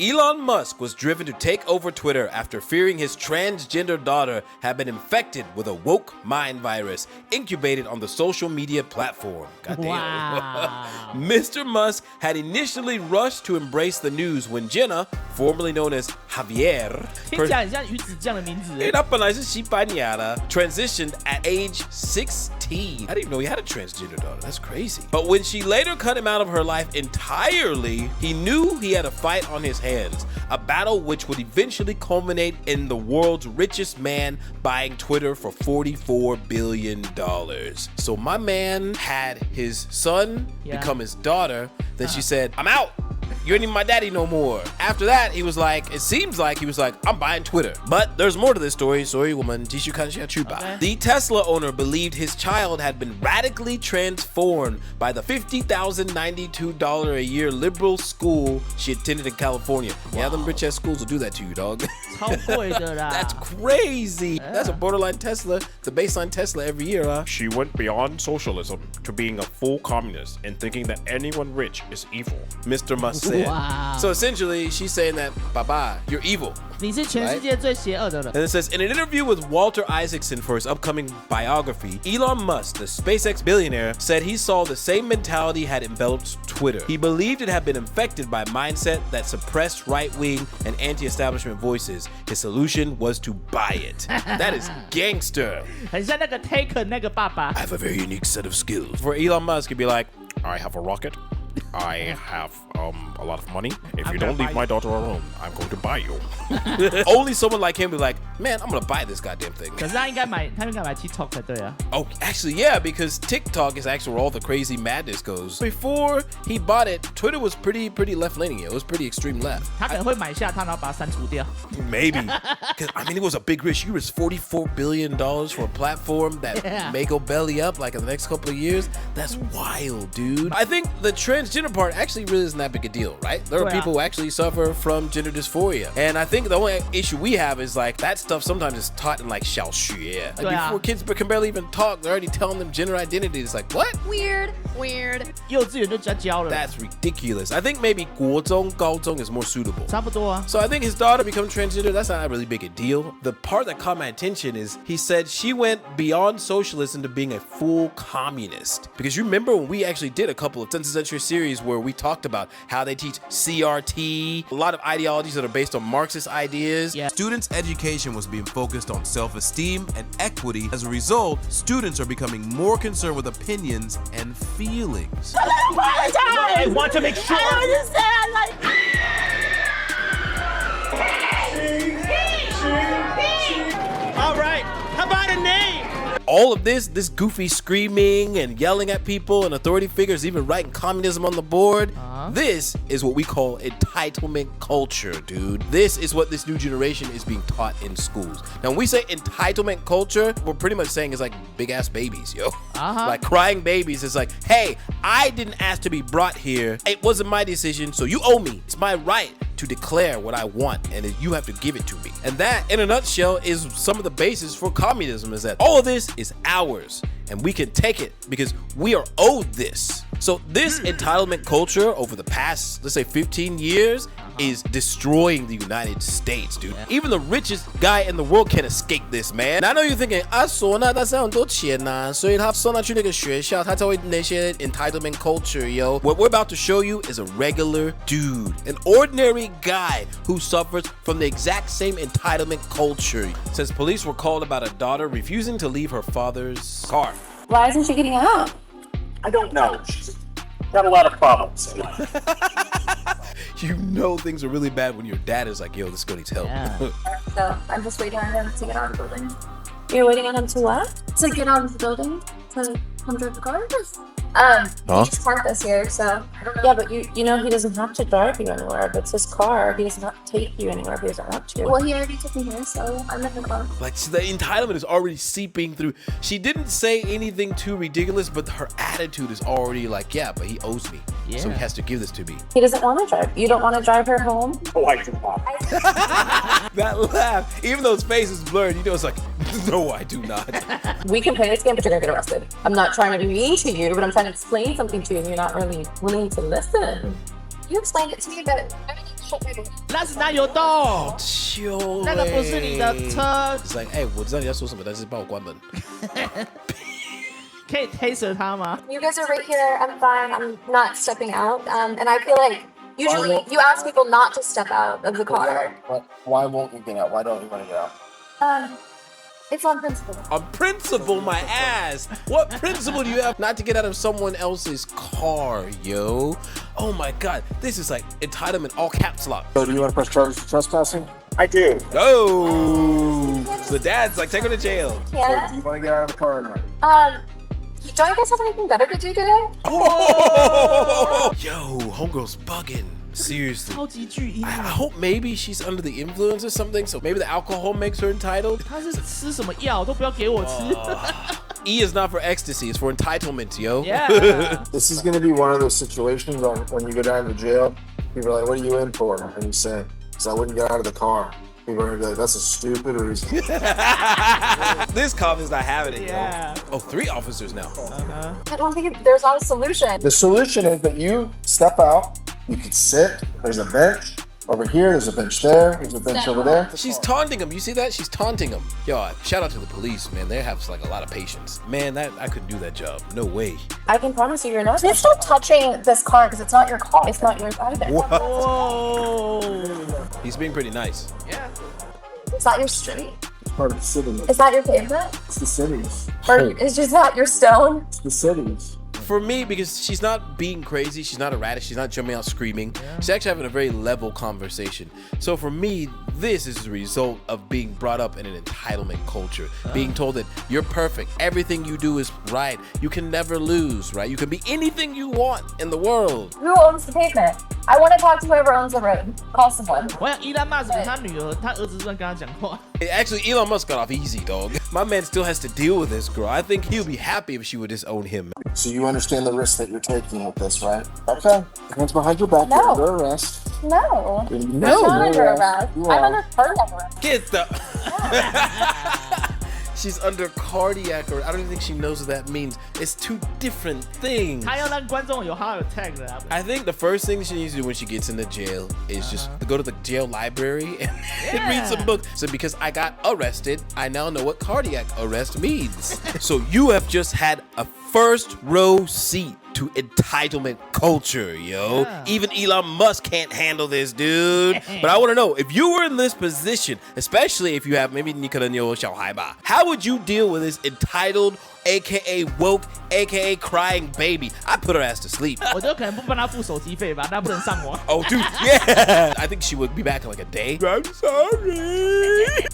Elon Musk was driven to take over Twitter after fearing his transgender daughter had been infected with a woke mind virus incubated on the social media platform. Goddamn. Wow. Mr. Musk had initially rushed to embrace the news when Jenna, formerly known as Javier, 听起来很像鱼子酱的名字。他本来是西班牙的 transitioned at age 16. I didn't even know he had a transgender daughter. That's crazy. But when she later cut him out of her life entirely, he knew he had a fight on his hands, a battle which would eventually culminate in the world's richest man buying Twitter for $44 billion. So my man had his son become his daughter. Then she said, I'm out. You ain't even my daddy no more. After that, he was like, it seems like he was like, I'm buying Twitter. But there's more to this story. Sorry, woman. The Tesla owner believed his child had been radically transformed by the $50,092 a year liberal school she attended in California. Wow. Yeah, them rich ass schools will do that to you, dog. That's crazy. That's a borderline Tesla, the baseline Tesla every year, huh? She went beyond socialism to being a full communist and thinking that anyone rich is evil. Mr. Musk said. Wow. So essentially, she's saying that, bye-bye, you're evil. 你是全世界最邪恶的人。 And it says, in an interview with Walter Isaacson for his upcoming biography, Elon Musk, the SpaceX billionaire, said he saw the same mentality had enveloped Twitter. He believed it had been infected by a mindset that suppressed right-wing and anti-establishment voices. His solution was to buy it. That is gangster. 很像那个 Taken 那个爸爸。 I have a very unique set of skills. For Elon Musk, he'd be like, I have a rocket. I have a lot of money. If you don't leave my daughter alone, I'm going to buy you. Only someone like him be like, man, I'm gonna buy this goddamn thing. 可是他应该买 TikTok 才对啊。 Oh, actually, yeah, because TikTok is actually where all the crazy madness goes. Before he bought it, Twitter was pretty left-leaning. It was pretty extreme left. 他可能会买下它，然后把它删除掉。 Maybe. Because, I mean, it was a big risk. You risked $44 billion for a platform that may go belly up like in the next couple of years. That's wild, dude. I think the transgender part actually really isn't that big a deal, right? There are people who actually suffer from gender dysphoria. And I think the only issue we have is like that stuff sometimes is taught in like 小学. Like before kids can barely even talk, they're already telling them gender identity. It's like, what? Weird. 幼稚园就教了。 That's ridiculous. I think maybe 国中、高中 is more suitable. 差不多啊。 So I think his daughter becoming transgender, that's not really big a deal. The part that caught my attention is he said she went beyond socialism to being a full communist. Because you remember when we actually did a couple of 10th century series where we talked about how they teach CRT, a lot of ideologies that are based on Marxist ideas. Yeah. Students' education was being focused on self-esteem and equity. As a result, students are becoming more concerned with opinions and feelings. I want to make sure. All right, how about a name? All of this goofy screaming and yelling at people and authority figures, even writing communism on the board. This is what we call entitlement culture, dude. This is what this new generation is being taught in schools. Now, when we say entitlement culture, we're pretty much saying it's like big ass babies, yo. Like crying babies. It's like, hey, I didn't ask to be brought here. It wasn't my decision, so you owe me. It's my right to declare what I want, and you have to give it to me. And that, in a nutshell, is some of the basis for communism, is that all of this is ours, and we can take it because we are owed this. So this entitlement culture over the past, let's say 15 years, is destroying the United States, dude. Even the richest guy in the world can't escape this, man. Now, I know you're thinking, 说呢，但是很多钱呐，所以他送他去那个学校，他才会那些 entitlement culture, yo. What we're about to show you is a regular dude, an ordinary guy who suffers from the exact same entitlement culture. Says police were called about a daughter refusing to leave her father's car. Why isn't she getting out? I don't know. She's got a lot of problems. You know things are really bad when your dad is like, yo, this girl needs help. So I'm just waiting on him to get out of the building. You're waiting on him to what? To get out of the building? To come drive the car? He just parked us here, so I don't know. Yeah, but you know he doesn't have to drive you anywhere. If it's his car, he doesn't have to take you anywhere if he doesn't want to. Well, he already took me here, so I'm in the car. Like, the entitlement is already seeping through. She didn't say anything too ridiculous, but her attitude is already like, yeah, but he owes me. Yeah. So he has to give this to me. He doesn't want to drive. You don't want to drive her home? Oh, I do not. That laugh, even though his face is blurred, you know it's like, no, I do not. We can play this game, but you're gonna get arrested. I'm not trying to be mean to you, but I'm trying to explain something to you and you're not really willing to listen. You explained it to me, but everything That's not your dog. 秋，那个不是你的车。 It's like， 哎，我知道你在说什么，但是帮我关门。可以 taser 他吗？ You guys are right here. I'm fine. I'm not stepping out. And I feel like usually you ask people not to step out of the car. Why won't you get out? Why don't you want to get out? It's on principle. On principle, my ass. What principle do you have not to get out of someone else's car, yo? Oh my God, this is like entitlement, all caps lock. So do you want to press charges for trespassing? I do. Oh, so the dad's like, take her to jail. Yeah. Do you want to get out of the car or not? Don't you guys have anything better to do today? Oh, yo, homegirl's bugging. Seriously. 超级巨婴 I hope maybe she's under the influence or something, so maybe the alcohol makes her entitled. 他是吃什么药都不要给我吃。 E is not for ecstasy, it's for entitlement, yo. Yeah. This is going to be one of those situations when you go down to jail, people are like, what are you in for? And you say, because I wouldn't get out of the car. People are going to be like, that's a stupid reason. This cop is not having it, Yeah. yo. Oh, 3 officers now. I don't think there's not a solution. The solution is that you step out, you can sit, there's a bench over here, there's a bench there, there's a bench over there. She's taunting him. You see that? She's taunting him. Yo, shout out to the police, man. They have like a lot of patience. Man, I couldn't do that job. No way. I can promise you, you're not. Please stop touching this car because it's not your car. It's not yours either. Whoa. He's being pretty nice. Yeah. Is that your street? It's part of the city. Is that your pavement? It's the cities. Or is just that your stone? It's the cities. For me, because she's not being crazy, she's not erratic, she's not jumping out screaming. She's actually having a very level conversation. So for me, this is the result of being brought up in an entitlement culture. Being told that you're perfect, everything you do is right, you can never lose, right? You can be anything you want in the world. Who owns the pavement? I want to talk to whoever owns the road. Call someone. 我想伊兰马斯克他女儿，他儿子正跟他讲话。 Actually, Elon Musk got off easy, dog. My man still has to deal with this girl. I think he'll be happy if she would disown him. So you understand the risk that you're taking with this, right? Okay. Hands behind your back. No. You're under arrest. No. No. I'm not under arrest. You I'm are. under cardiac arrest. Get the... She's under cardiac arrest. I don't even think she knows what that means. It's 2 different things. 他要让观众有 heart attack 的啊。 I think the first thing she needs to do when she gets into jail is just to go to the jail library and read some books. So because I got arrested, I now know what cardiac arrest means. So you have just had a first row seat to entitlement culture, yo. Yeah. Even Elon Musk can't handle this, dude. But I want to know, if you were in this position, especially if you have maybe 你可能有小孩吧, how would you deal with this entitled, aka woke, aka crying baby? I put her ass to sleep. 我就可能不帮他付手机费吧，他不能上网。 Oh, dude, yeah. I think she would be back in like a day. I'm sorry.